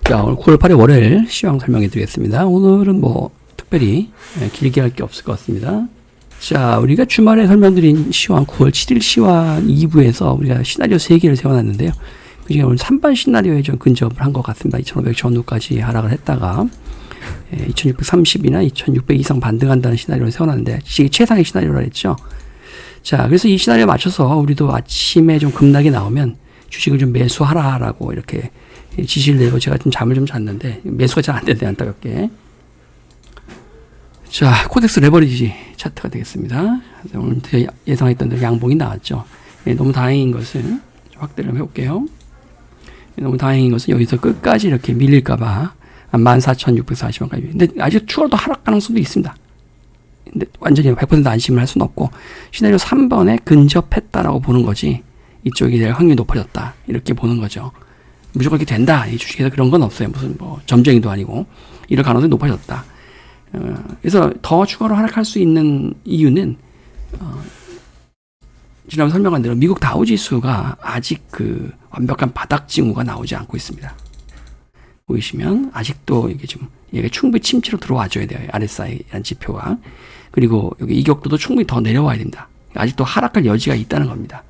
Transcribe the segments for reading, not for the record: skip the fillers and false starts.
자, 오늘 9월 8일 월요일 시황 설명해 드리겠습니다. 오늘은 뭐 특별히 길게 할 게 없을 것 같습니다. 자, 우리가 주말에 설명드린 시황 9월 7일 시황 2부에서 우리가 시나리오 3개를 세워놨는데요. 그중에 오늘 3번 시나리오에 좀 근접을 한 것 같습니다. 2500 전후까지 하락을 했다가 2630이나 2600 이상 반등한다는 시나리오를 세워놨는데 이게 최상의 시나리오라 했죠. 자, 그래서 이 시나리오에 맞춰서 우리도 아침에 좀 급락이 나오면 주식을 좀 매수하라라고 이렇게 지시를 내고 제가 좀 잠을 좀 잤는데 매수가 잘 안 되네, 안타깝게. 자, 코덱스 레버리지 차트가 되겠습니다. 오늘 예상했던 대로 양봉이 나왔죠. 너무 다행인 것은 좀 확대를 해볼게요. 너무 다행인 것은 여기서 끝까지 이렇게 밀릴까봐 14,640원까지. 근데 아직 추가로 더 하락 가능성도 있습니다. 근데 완전히 100% 안심을 할 수는 없고 시나리오 3번에 근접했다라고 보는 거지 이쪽이 될 확률이 높아졌다 이렇게 보는 거죠. 무조건 이렇게 된다. 이 주식에서 그런 건 없어요. 무슨 뭐 점쟁이도 아니고 이럴 가능성이 높아졌다. 그래서 더 추가로 하락할 수 있는 이유는 지난번 설명한 대로 미국 다우지수가 아직 그 완벽한 바닥 징후가 나오지 않고 있습니다. 보이시면 아직도 이게 좀 얘가 충분히 침체로 들어와줘야 돼요. RSI라는 지표가. 그리고 여기 이격도도 충분히 더 내려와야 됩니다. 아직도 하락할 여지가 있다는 겁니다.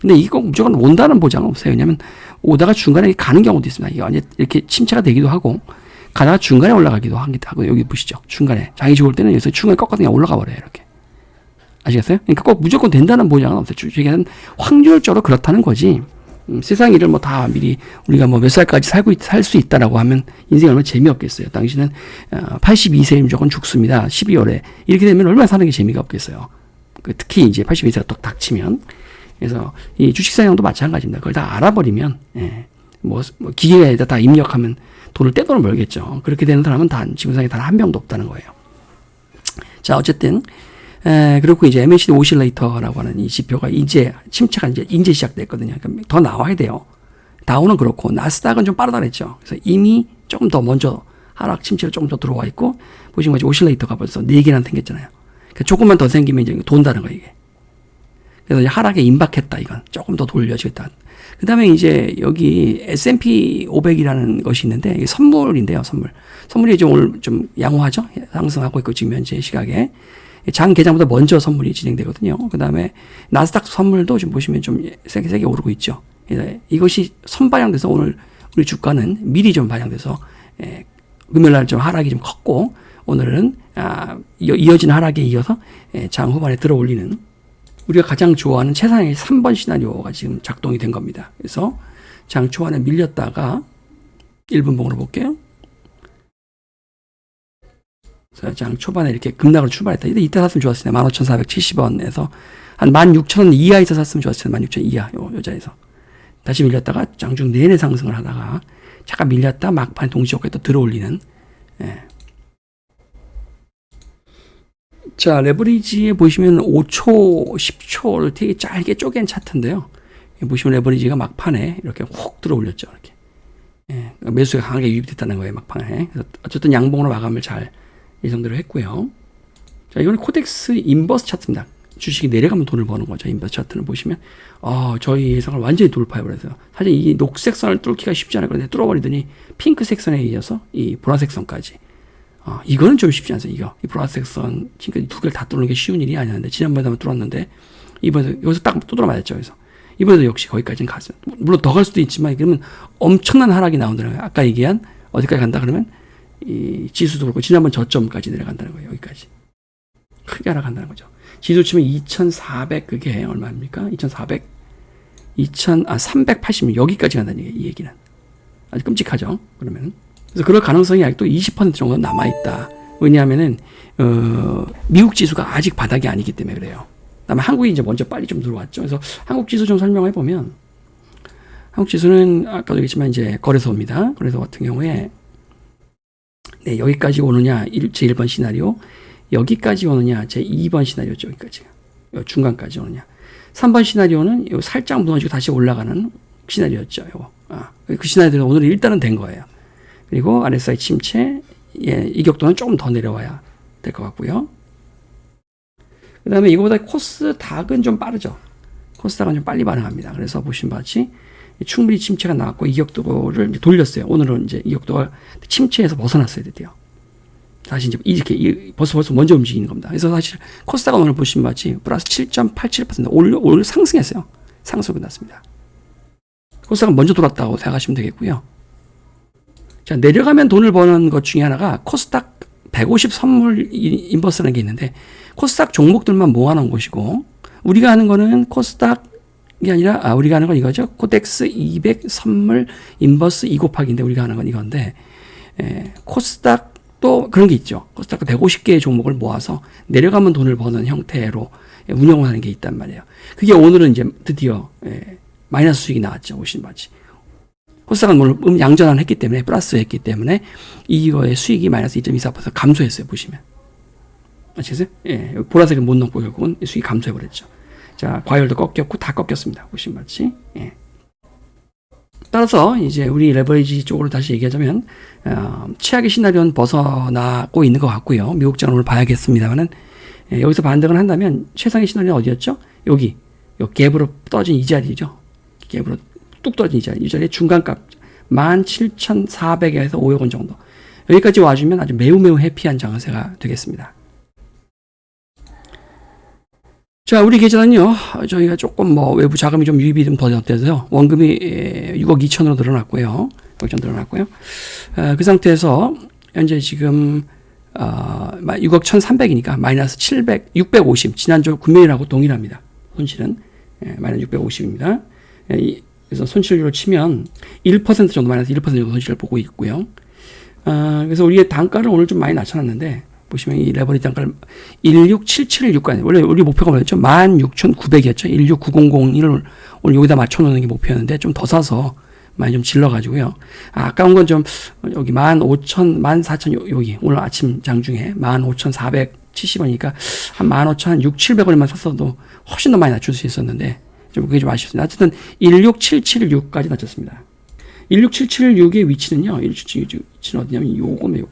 근데 이거 무조건 온다는 보장은 없어요. 왜냐면 오다가 중간에 가는 경우도 있습니다. 이게 완전 이렇게 침체가 되기도 하고 가다가 중간에 올라가기도 하고 여기 보시죠. 중간에 장이 좋을 때는 여기서 중간에 꺾어서 올라가 버려요. 이렇게. 아시겠어요? 그러니까 꼭 무조건 된다는 보장은 없어요. 주식에는 확률적으로 그렇다는 거지. 세상 일을 뭐 다 미리 우리가 뭐 몇 살까지 살 수 있다라고 하면 인생이 얼마나 재미없겠어요. 당신은 82세에 무조건 죽습니다. 12월에. 이렇게 되면 얼마나 사는 게 재미가 없겠어요. 특히 이제 82세가 또 닥치면. 그래서 이 주식사냥도 마찬가지입니다. 그걸 다 알아버리면 뭐 기계에다 다 입력하면 돈을 떼돈을 벌겠죠. 그렇게 되는 사람은 지구상에 단 한 명도 없다는 거예요. 자, 어쨌든 그렇고 이제 MACD 오실레이터라고 하는 이 지표가 이제 침체가 이제 시작됐거든요. 그러니까 더 나와야 돼요. 다우는 그렇고 나스닥은 좀 빠르다 그랬죠. 그래서 이미 조금 더 먼저 하락 침체로 조금 더 들어와 있고 보시는 거지 오실레이터가 벌써 4개나 생겼잖아요. 그러니까 조금만 더 생기면 이제 돈다는 거예요, 이게. 그래서 이제 하락에 임박했다, 이건. 조금 더 돌려지겠다. 그 다음에 이제 여기 S&P 500이라는 것이 있는데, 이게 선물인데요, 선물. 선물이 이제 오늘 좀 양호하죠? 상승하고 있고, 지금 현재 시각에. 장 개장보다 먼저 선물이 진행되거든요. 그 다음에 나스닥 선물도 지금 보시면 좀 세게 오르고 있죠. 이것이 선반영돼서 오늘 우리 주가는 미리 좀 반영돼서, 금요일날 좀 하락이 좀 컸고, 오늘은, 이어진 하락에 이어서 장 후반에 들어 올리는 우리가 가장 좋아하는 최상의 3번 시나리오가 지금 작동이 된 겁니다. 그래서 장 초반에 밀렸다가 1분봉으로 볼게요. 그래서 장 초반에 이렇게 급락으로 출발했다. 이때 샀으면 좋았을 텐데 15,470원에서 한 16,000원 이하에서 샀으면 좋았을 텐데 16,000원 이하 요 자리에서 다시 밀렸다가 장중 내내 상승을 하다가 잠깐 밀렸다 막판 동시효과에 또 들어올리는. 자, 레버리지에 보시면 5초, 10초를 되게 짧게 쪼갠 차트인데요. 보시면 레버리지가 막판에 이렇게 훅 들어 올렸죠. 이렇게. 매수가 강하게 유입됐다는 거예요, 막판에. 그래서 어쨌든 양봉으로 마감을 잘 예상대로 했고요. 자, 이거는 코덱스 인버스 차트입니다. 주식이 내려가면 돈을 버는 거죠. 인버스 차트는 보시면. 저희 예상을 완전히 돌파해버려서. 사실 이 녹색 선을 뚫기가 쉽지 않아요. 그런데 뚫어버리더니 핑크색 선에 이어서 이 보라색 선까지. 이거는 좀 쉽지 않습니다. 이 보라색 선, 그러니까 두 개를 다 뚫는 게 쉬운 일이 아니었는데, 지난번에도 한번 뚫었는데, 이번에도, 여기서 딱 두드러 맞았죠, 그래서. 이번에도 역시 거기까지는 갔어요. 물론 더 갈 수도 있지만, 그러면 엄청난 하락이 나온다는 거예요. 아까 얘기한, 어디까지 간다 그러면, 이 지수도 그렇고, 지난번 저점까지 내려간다는 거예요, 여기까지. 크게 하락한다는 거죠. 지수 치면 2,400, 그게 얼마입니까? 380, 여기까지 간다는 얘기예요, 이 얘기는. 아주 끔찍하죠, 그러면. 그래서 그럴 가능성이 아직도 20% 정도 남아있다. 왜냐하면은, 미국 지수가 아직 바닥이 아니기 때문에 그래요. 그다음에 한국이 이제 먼저 빨리 좀 들어왔죠. 그래서 한국 지수 좀 설명해보면, 한국 지수는 아까도 얘기했지만 이제 거래소입니다. 거래소 같은 경우에, 여기까지 오느냐, 제 1번 시나리오, 여기까지 오느냐, 제 2번 시나리오죠, 여기까지. 중간까지 오느냐. 3번 시나리오는 요 살짝 무너지고 다시 올라가는 시나리오였죠, 요거. 그 시나리오는 오늘 일단은 된 거예요. 그리고 RSI 침체, 이격도는 조금 더 내려와야 될 것 같고요. 그 다음에 이거보다 코스닥은 좀 빠르죠. 코스닥은 좀 빨리 반응합니다. 그래서 보신 바와 같이 충분히 침체가 나왔고 이격도를 이제 돌렸어요. 오늘은 이제 이격도가 침체에서 벗어났어야 돼요. 다시 이제 이렇게 벌써 먼저 움직이는 겁니다. 그래서 사실 코스닥은 오늘 보시면 마치 플러스 7.87% 오늘 상승했어요. 상승이 났습니다. 코스닥은 먼저 돌았다고 생각하시면 되겠고요. 자, 내려가면 돈을 버는 것 중에 하나가 코스닥 150 선물 인버스라는 게 있는데 코스닥 종목들만 모아놓은 곳이고 우리가 하는 거는 코스닥이 아니라 우리가 하는 건 이거죠. 코덱스 200 선물 인버스 2 곱하기인데 우리가 하는 건 이건데 코스닥도 그런 게 있죠. 코스닥 150개의 종목을 모아서 내려가면 돈을 버는 형태로 운영을 하는 게 있단 말이에요. 그게 오늘은 이제 드디어 마이너스 수익이 나왔죠. 보시는 바지. 코스닥은 오늘 양전환을 했기 때문에 플러스 했기 때문에 이거의 수익이 마이너스 2.24% 감소했어요. 보시면 아시겠어요? 예, 보라색을 못 넣고 결국은 수익이 감소해버렸죠. 자, 과열도 꺾였고 다 꺾였습니다. 보시면 맞지? 예. 따라서 이제 우리 레버리지 쪽으로 다시 얘기하자면 최악의 시나리오는 벗어나고 있는 것 같고요. 미국장을 오늘 봐야겠습니다만은 여기서 반등을 한다면 최상의 시나리오는 어디였죠? 여기 요 갭으로 떨어진 이 자리죠. 갭으로 뚝 떨어진 이 자리의 중간값 17,400에서 5억 원 정도. 여기까지 와주면 아주 매우 해피한 장세가 되겠습니다. 자, 우리 계좌는요, 저희가 조금 외부 자금이 좀 유입이 좀 더 돼서요, 원금이 6억 2천으로 늘어났고요. 그 상태에서, 현재 지금, 6억 1,300이니까 마이너스 650. 지난주 금요일하고 동일합니다. 손실은. 마이너스 650입니다. 그래서 손실률을 치면 1% 정도, 마이너스 1% 정도 손실을 보고 있고요. 그래서 우리의 단가를 오늘 좀 많이 낮춰놨는데, 보시면 이 레버리지 단가를 16776까지 원래 우리 목표가 뭐였죠? 16,900이었죠. 169,001을 오늘 여기다 맞춰놓는 게 목표였는데 좀 더 사서 많이 좀 질러가지고요. 아까운 건 좀 여기 14,000 여기 오늘 아침 장중에 15,470원이니까 한 15,600~700원만 샀어도 훨씬 더 많이 낮출 수 있었는데 좀 그게 좀 아쉽습니다. 어쨌든 16776까지 낮췄습니다. 16776의 위치는요. 16776 위치는 어디냐면 요거네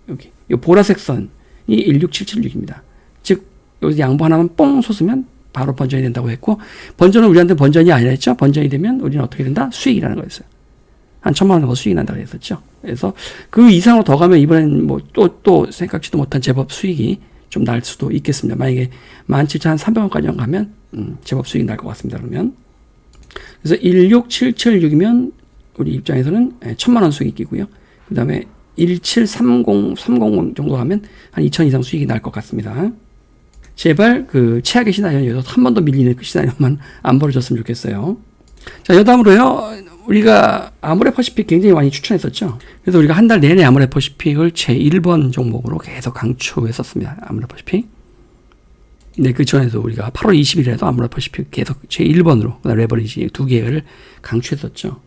여기 요 보라색 선이 16776입니다. 즉 여기서 양보 하나만 뽕 솟으면 바로 번전이 된다고 했고 번전은 우리한테 번전이 아니라 했죠. 번전이 되면 우리는 어떻게 된다? 수익이라는 거였어요. 한 1,000만 원 정도 수익이 난다고 했었죠. 그래서 그 이상으로 더 가면 이번엔 뭐 또 생각지도 못한 제법 수익이 좀 날 수도 있겠습니다. 만약에 17,300원까지 가면 제법 수익이 날 것 같습니다. 그러면 그래서 16776이면 우리 입장에서는 1,000만 원 수익이 끼고요. 그 다음에 17300 정도 가면 한 2,000 이상 수익이 날 것 같습니다. 제발 그 최악의 시나리오에서 한 번 더 밀리는 그 시나리오만 안 벌어졌으면 좋겠어요. 자, 여담으로요. 우리가 아모레퍼시픽 굉장히 많이 추천했었죠. 그래서 우리가 한 달 내내 아모레퍼시픽을 제1번 종목으로 계속 강추했었습니다. 아모레퍼시픽. 네, 그 전에도 우리가 8월 20일에도 아모레퍼시픽 계속 제1번으로 레버리지 두 개를 강추했었죠.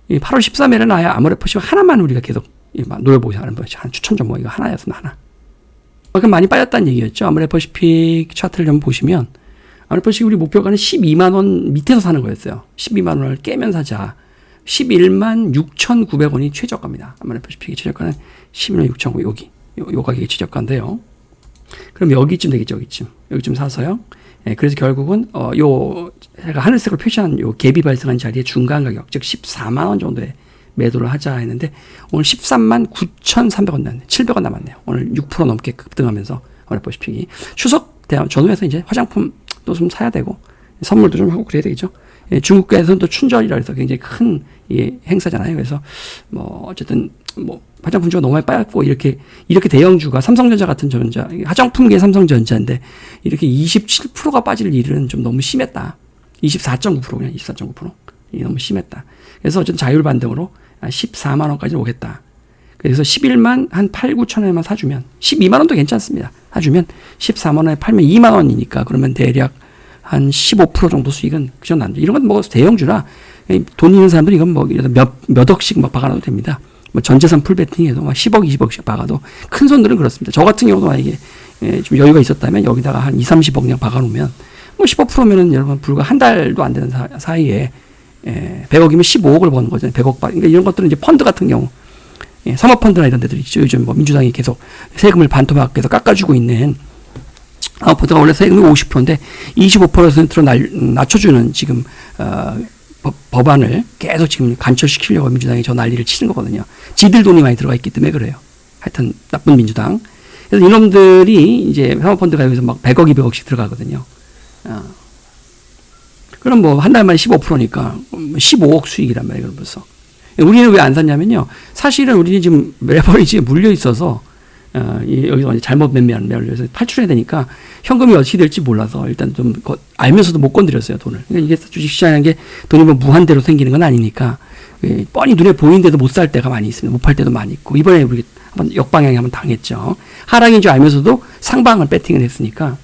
8월 13일에는 아예 아모레퍼시픽 하나만 우리가 계속 노려보자 하는 거죠. 한 추천 종목 이거 하나였습니다. 하나. 그럼 많이 빠졌다는 얘기였죠. 아모레퍼시픽 차트를 좀 보시면 아모레퍼시픽 우리 목표가는 12만 원 밑에서 사는 거였어요. 12만 원을 깨면 사자. 11만 6,900원이 최저가입니다. 아모레퍼시픽의 최저가는 11만 6,900원 여기 요 가격이 최저가인데요. 그럼 여기쯤 되겠죠. 여기쯤 사서요. 예, 그래서 결국은 제가 하늘색으로 표시한 요 갭이 발생한 자리의 중간 가격, 즉 14만 원 정도에 매도를 하자 했는데 오늘 13만 9,300원 남았네요. 700원 남았네요. 오늘 6% 넘게 급등하면서 아모레퍼시픽이 추석 전후에서 이제 화장품도 좀 사야 되고 선물도 좀 하고 그래야 되겠죠. 예, 중국에서는 또 춘절이라 해서 굉장히 큰 행사잖아요. 그래서 어쨌든 화장품주가 너무 많이 빠졌고 이렇게 대형주가 삼성전자 같은 전자, 화장품계 삼성전자인데 이렇게 27%가 빠질 일은 좀 너무 심했다. 24.9% 그냥 24.9%. 이게 너무 심했다. 그래서 어쨌든 자율 반등으로 14만 원까지 오겠다. 그래서 11만 한 8, 9천 원에만 사주면 12만 원도 괜찮습니다. 사주면 14만 원에 팔면 2만 원이니까 그러면 대략 한 15% 정도 수익은 그저 난다. 이런 건 대형주라 돈 있는 사람들이 이건 몇 억씩 박아놔도 됩니다. 전재산 풀베팅해도 10억, 20억씩 박아도 큰 손들은 그렇습니다. 저 같은 경우도 만약에 좀 여유가 있었다면 여기다가 한 2, 30억 그냥 박아놓으면 15%면은 여러분 불과 한 달도 안 되는 사이에 100억이면 15억을 버는 거잖아요. 100억 그러니까 이런 것들은 이제 펀드 같은 경우 사모펀드나 이런 데들이 있죠. 요즘 민주당이 계속 세금을 반토막해서 깎아주고 있는 사모펀드가 원래 세금이 50%인데 25%로 낮춰주는 지금 법안을 계속 지금 간철시키려고 민주당이 저 난리를 치는 거거든요. 지들 돈이 많이 들어가 있기 때문에 그래요. 하여튼 나쁜 민주당. 그래서 이놈들이 이제 사모펀드가 여기서 막 100억, 200억씩 들어가거든요. 그럼 뭐 한 달 만에 15%니까 15억 수익이란 말이에요. 그럼 벌써. 우리는 왜 안 샀냐면요. 사실은 우리는 지금 레버리지에 물려 있어서 여기서 잘못 매매하는 매매를 탈출해야 되니까 현금이 어떻게 될지 몰라서 일단 좀 알면서도 못 건드렸어요, 돈을. 그러니까 이게 주식시장이라는 게 돈이 뭐 무한대로 생기는 건 아니니까 뻔히 눈에 보이는데도 못 살 때가 많이 있습니다. 못 팔 때도 많이 있고 이번에 우리 한번 역방향에 한번 당했죠. 하락인 줄 알면서도 상방을 배팅을 했으니까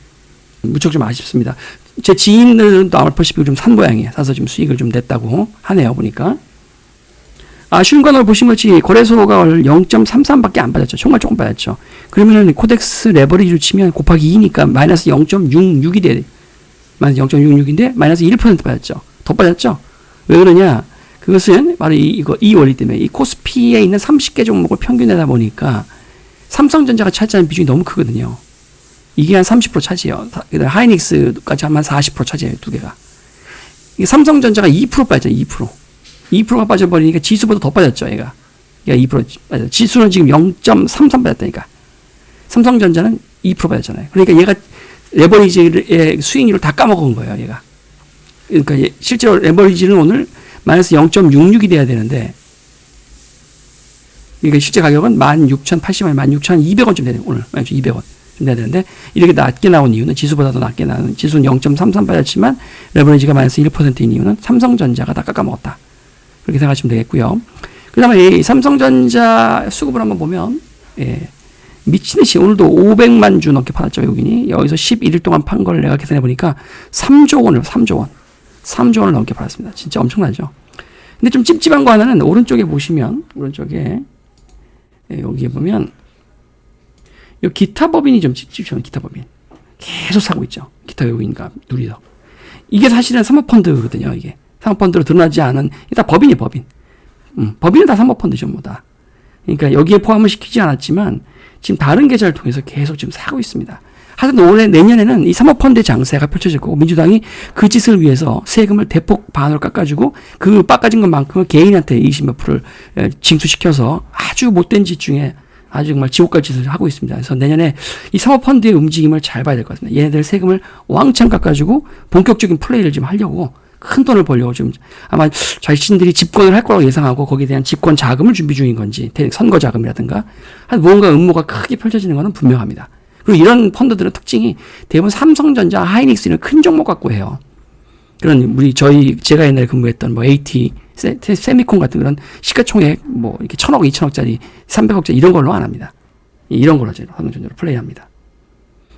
무척 좀 아쉽습니다. 제 지인들은 또 알파시픽을 좀 산 모양이에요. 사서 좀 수익을 좀 냈다고 하네요, 보니까. 아쉬운 건 오늘 보신 것이 거래소가 0.33밖에 안 빠졌죠. 정말 조금 빠졌죠. 그러면은 코덱스 레버리지로 치면 곱하기 2니까 마이너스 0.66이 돼. 마이너스 0.66인데 마이너스 1% 빠졌죠. 더 빠졌죠. 왜 그러냐? 그것은 바로 이 원리 때문에 이 코스피에 있는 30개 종목을 평균내다 보니까 삼성전자가 차지하는 비중이 너무 크거든요. 이게 한 30% 차지해요. 하이닉스까지 하면 40% 차지해요. 두 개가. 이게 삼성전자가 2% 빠졌잖아요. 2%. 2%가 빠져버리니까 지수보다 더 빠졌죠, 얘가. 얘가 2% 빠졌죠. 지수는 지금 0.33 빠졌다니까. 삼성전자는 2% 빠졌잖아요. 그러니까 얘가 레버리지의 수익률을 다 까먹은 거예요, 얘가. 그러니까 실제로 레버리지는 오늘 마이너스 0.66이 돼야 되는데, 그러니까 실제 가격은 16,080원, 16,200원쯤 되는, 오늘. 200원. 좀 돼야 되는데, 이렇게 낮게 나온 이유는 지수보다 더 낮게 나온, 지수는 0.33 빠졌지만, 레버리지가 마이너스 1%인 이유는 삼성전자가 다 깎아먹었다. 그렇게 생각하시면 되겠고요. 그 다음에 이 삼성전자 수급을 한번 보면, 미친 듯이 오늘도 500만 주 넘게 팔았죠, 여기니. 여기서 11일 동안 판 걸 내가 계산해 보니까 3조 원을, 3조 원. 3조 원을 넘게 팔았습니다. 진짜 엄청나죠. 근데 좀 찝찝한 거 하나는 오른쪽에 보시면, 오른쪽에, 여기에 보면, 이 기타 법인이 좀 찝찝해요, 기타 법인. 계속 사고 있죠. 기타 법인과 둘이서. 이게 사실은 사모펀드거든요, 이게. 사모펀드로 드러나지 않은, 다 법인이에요, 법인. 법인은 다 사모펀드죠, 뭐 다. 그러니까 여기에 포함을 시키지 않았지만, 지금 다른 계좌를 통해서 계속 지금 사고 있습니다. 하여튼 올해, 내년에는 이 사모펀드의 장세가 펼쳐질 거고, 민주당이 그 짓을 위해서 세금을 대폭 반으로 깎아주고, 그 깎아진 것만큼은 개인한테 20몇 프로를 징수시켜서 아주 못된 짓 중에 아주 정말 지옥갈 짓을 하고 있습니다. 그래서 내년에 이 사모펀드의 움직임을 잘 봐야 될 것 같습니다. 얘네들 세금을 왕창 깎아주고, 본격적인 플레이를 좀 하려고, 큰 돈을 벌려고 좀 아마 자신들이 집권을 할 거라고 예상하고 거기에 대한 집권 자금을 준비 중인 건지 선거 자금이라든가 무언가 음모가 크게 펼쳐지는 것은 분명합니다. 그리고 이런 펀드들의 특징이 대부분 삼성전자, 하이닉스 이런 큰 종목 갖고 해요. 그런 제가 옛날에 근무했던 뭐 AT, 세미콘 같은 그런 시가총액 뭐 이렇게 1,000억, 2,000억짜리, 300억짜리 이런 걸로 안 합니다. 이런 걸로 제가 삼성전자로 플레이합니다.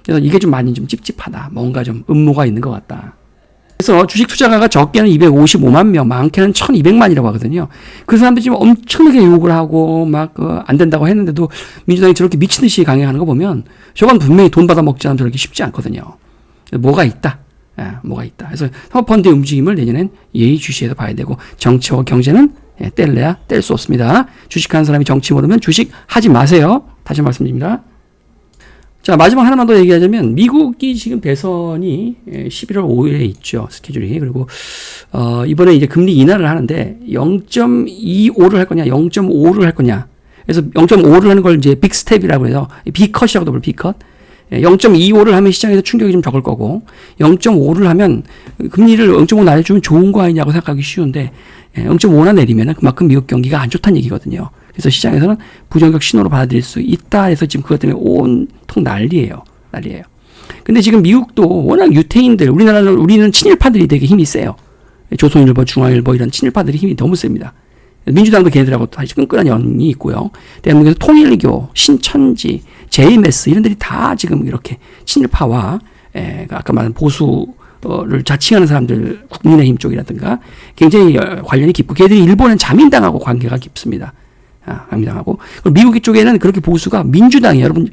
그래서 이게 좀 많이 좀 찝찝하다. 뭔가 좀 음모가 있는 것 같다. 그래서 주식 투자가가 적게는 255만 명, 많게는 1,200만이라고 하거든요. 그 사람들이 지금 엄청나게 욕을 하고 막 안 된다고 했는데도 민주당이 저렇게 미친 듯이 강행하는 거 보면 저건 분명히 돈 받아 먹지 않으면 저렇게 쉽지 않거든요. 뭐가 있다. 뭐가 있다. 그래서 사모펀드의 움직임을 내년엔 예의주시해서 봐야 되고 정치와 경제는 뗄래야 뗄 수 없습니다. 주식하는 사람이 정치 모르면 주식 하지 마세요. 다시 말씀드립니다. 자, 마지막 하나만 더 얘기하자면, 미국이 지금 대선이 11월 5일에 있죠, 스케줄이. 그리고, 이번에 이제 금리 인하를 하는데, 0.25를 할 거냐, 0.5를 할 거냐. 그래서 0.5를 하는 걸 이제 빅스텝이라고 해서, 빅컷이라고도 불러, 빅컷. 0.25를 하면 시장에서 충격이 좀 적을 거고, 0.5를 하면 금리를 0.5 낮아주면 좋은 거 아니냐고 생각하기 쉬운데, 0.5나 내리면 그만큼 미국 경기가 안 좋다는 얘기거든요. 그래서 시장에서는 부정적 신호로 받아들일 수 있다 해서 지금 그것 때문에 온통 난리예요. 근데 지금 미국도 워낙 유태인들, 우리는 친일파들이 되게 힘이 세요. 조선일보, 중앙일보 이런 친일파들이 힘이 너무 셉니다. 민주당도 걔네들하고 다시 끈끈한 연이 있고요. 대한민국에서 통일교, 신천지, JMS 이런 들이 다 지금 이렇게 친일파와 아까 말한 보수를 자칭하는 사람들, 국민의힘 쪽이라든가 굉장히 관련이 깊고 걔들이 일본은 자민당하고 관계가 깊습니다. 자민당하고 미국 쪽에는 그렇게 보수가 민주당이에요. 여러분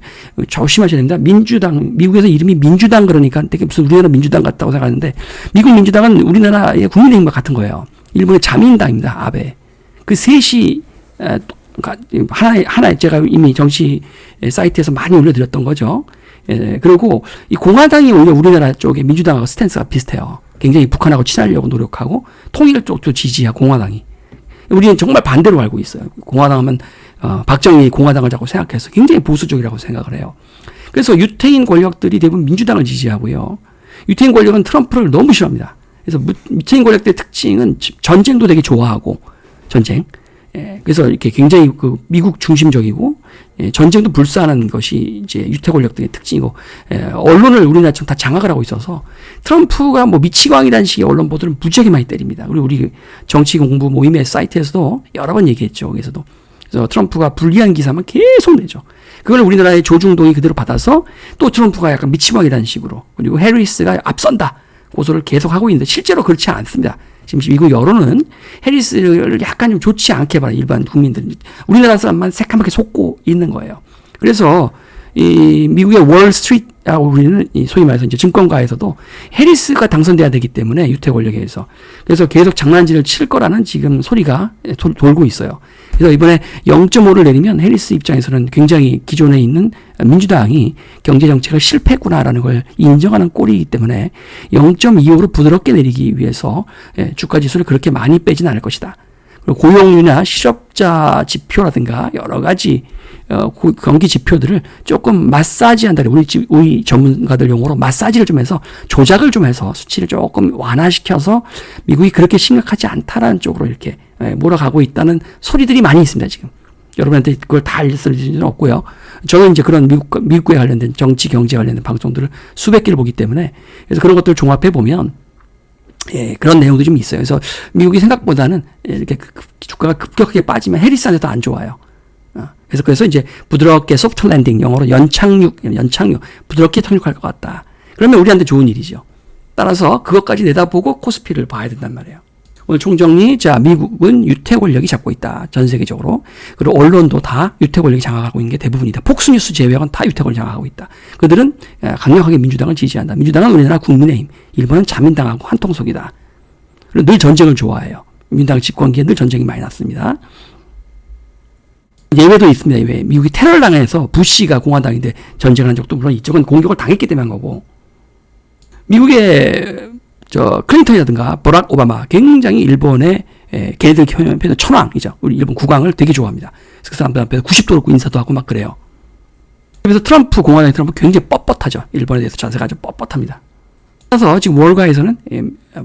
조심하셔야 됩니다. 민주당, 미국에서 이름이 민주당 그러니까 되게 무슨 우리나라 민주당 같다고 생각하는데 미국 민주당은 우리나라의 국민의힘과 같은 거예요. 일본의 자민당입니다. 아베. 그 셋이 하나에 제가 이미 정치 사이트에서 많이 올려드렸던 거죠. 그리고 이 공화당이 오히려 우리나라 쪽에 민주당하고 스탠스가 비슷해요. 굉장히 북한하고 친하려고 노력하고 통일 쪽도 지지하고 공화당이. 우리는 정말 반대로 알고 있어요. 공화당 하면 박정희 공화당을 자꾸 생각해서 굉장히 보수적이라고 생각을 해요. 그래서 유태인 권력들이 대부분 민주당을 지지하고요. 유태인 권력은 트럼프를 너무 싫어합니다. 그래서 유태인 권력들의 특징은 전쟁도 되게 좋아하고 전쟁. 그래서 이렇게 굉장히 그 미국 중심적이고 전쟁도 불사하는 것이 이제 유태 권력들의 특징이고 언론을 우리나라처럼 다 장악을 하고 있어서 트럼프가 뭐 미치광이라는 식의 언론 보도를 무지하게 많이 때립니다. 그리고 우리 정치 공부 모임의 사이트에서도 여러 번 얘기했죠. 거기서도. 그래서 트럼프가 불리한 기사만 계속 내죠. 그걸 우리나라의 조중동이 그대로 받아서 또 트럼프가 약간 미치광이라는 식으로 그리고 해리스가 앞선다 고소를 계속 하고 있는데 실제로 그렇지 않습니다. 지금 미국 여론은 해리스를 약간 좀 좋지 않게 봐요. 일반 국민들은. 우리나라 사람만 새까맣게 속고 있는 거예요. 그래서 이 미국의 월스트리트 우리는 소위 말해서 이제 증권가에서도 해리스가 당선돼야 되기 때문에 유태 권력에 의해서 그래서 계속 장난질을 칠 거라는 지금 소리가 돌고 있어요. 그래서 이번에 0.5를 내리면 해리스 입장에서는 굉장히 기존에 있는 민주당이 경제 정책을 실패했구나라는 걸 인정하는 꼴이기 때문에 0.25로 부드럽게 내리기 위해서 주가 지수를 그렇게 많이 빼지는 않을 것이다. 그리고 고용률이나 실업자 지표라든가 여러 가지 경기 지표들을 조금 마사지한다. 우리 전문가들 용어로 마사지를 좀 해서 조작을 좀 해서 수치를 조금 완화시켜서 미국이 그렇게 심각하지 않다라는 쪽으로 이렇게 몰아가고 있다는 소리들이 많이 있습니다. 지금 여러분한테 그걸 다 알려드릴 수는 없고요. 저는 이제 그런 미국에 관련된 정치 경제 관련된 방송들을 수백 개를 보기 때문에 그래서 그런 것들을 종합해 보면 그런 내용도 좀 있어요. 그래서 미국이 생각보다는 이렇게 주가가 급격하게 빠지면 해리스한테도 안 좋아요. 그래서 이제 부드럽게 소프트 랜딩, 영어로 연착륙, 부드럽게 착륙할 것 같다. 그러면 우리한테 좋은 일이죠. 따라서 그것까지 내다보고 코스피를 봐야 된단 말이에요. 오늘 총정리, 자, 미국은 유태 권력이 잡고 있다. 전 세계적으로. 그리고 언론도 다 유태 권력이 장악하고 있는 게 대부분이다. 폭스뉴스 제외하고는 다 유태 권력이 장악하고 있다. 그들은 강력하게 민주당을 지지한다. 민주당은 우리나라 국민의힘, 일본은 자민당하고 한통속이다. 그리고 늘 전쟁을 좋아해요. 민주당 집권기에 늘 전쟁이 많이 났습니다. 예외도 있습니다. 예외. 미국이 테러를 당해서 부시가 공화당인데 전쟁을 한 적도 물론 이쪽은 공격을 당했기 때문에 한 거고. 미국의 클린턴이라든가 버락 오바마 굉장히 일본의 걔네들 표현 천황이죠. 우리 일본 국왕을 되게 좋아합니다. 그 사람들 앞에서 90도 놓고 인사도 하고 막 그래요. 그래서 공화당의 트럼프 굉장히 뻣뻣하죠. 일본에 대해서 자세가 아주 뻣뻣합니다. 그래서 지금 월가에서는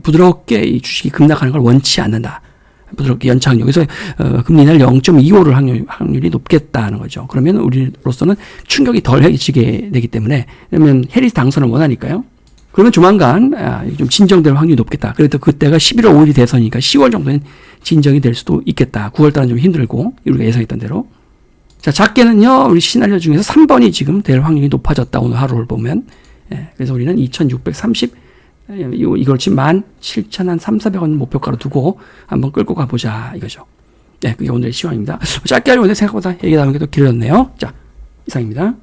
부드럽게 이 주식이 급락하는 걸 원치 않는다. 부드럽게 연착륙. 그래서 금리를 0.25를 확률이 높겠다는 거죠. 그러면 우리로서는 충격이 덜 해지게 되기 때문에 왜냐하면 해리스 당선을 원하니까요. 그러면 조만간 좀 진정될 확률이 높겠다. 그래도 그때가 11월 5일이 돼서니까 10월 정도는 진정이 될 수도 있겠다. 9월달은 좀 힘들고 우리가 예상했던 대로. 자, 작게는요. 우리 시나리오 중에서 3번이 지금 될 확률이 높아졌다. 오늘 하루를 보면. 그래서 우리는 2630 이걸 지금 17,300원 목표가로 두고 한번 끌고 가보자 이거죠. 그게 오늘의 시황입니다. 짧게 하려고 했는데 생각보다 얘기 나온 게 또 길어졌네요. 자, 이상입니다.